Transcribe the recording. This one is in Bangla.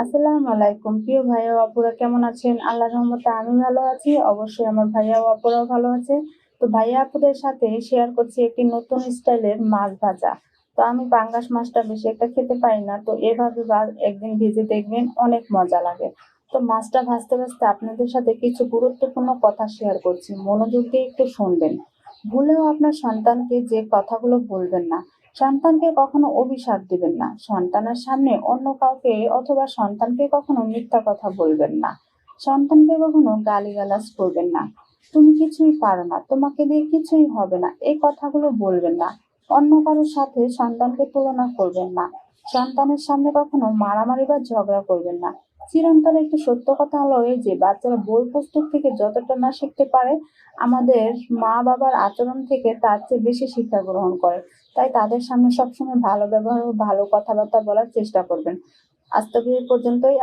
আসসালামু আলাইকুম। প্রিয় ভাইয়া ও আপুরা কেমন আছেন? আল্লাহর রহমতে আমি ভালো আছি। অবশ্যই আমার ভাইয়া ও আপুরাও ভালো আছে। তো ভাইয়া আপুদের সাথে শেয়ার করছি একটি নতুন স্টাইলের মাছ ভাজা। তো আমি পাঙ্গাস মাছটা বেশি একটা খেতে পারি না। তো এভাবে একদিন ভেজে দেখবেন অনেক মজা লাগে। তো মাছটা ভাজতে ভাজতে আপনাদের সাথে কিছু গুরুত্বপূর্ণ কথা শেয়ার করছি। মনোযোগ দিয়ে একটু শুনবেন। ভুলেও আপনার সন্তানকে যে কথাগুলো বলবেন না। সন্তানকে কখনো অভিশাপ দিবেন না। সন্তানের সামনে অন্য কাউকে অথবা সন্তানকে কখনো মিথ্যা কথা বলবেন না। সন্তানকে কখনো গালিগালাজ করবেন না। তুমি কিছুই পারো না, তোমাকে দিয়ে কিছুই হবে না। এই কথাগুলো বলবেন না। অন্য কারোর সাথে সন্তানকে তুলনা করবেন না। সন্তানের সামনে কখনো মারামারি বা ঝগড়া করবেন না। চিরন্তন একটি সত্য কথা হলো এই যে বাচ্চারা বই পুস্তক থেকে যতটা না শিখতে পারে, আমাদের মা বাবার আচরণ থেকে তার চেয়ে বেশি শিক্ষা গ্রহণ করে। তাই তাদের সামনে সবসময় ভালো ব্যবহার ও ভালো কথাবার্তা বলার চেষ্টা করবেন। আজ তবে এই পর্যন্তই।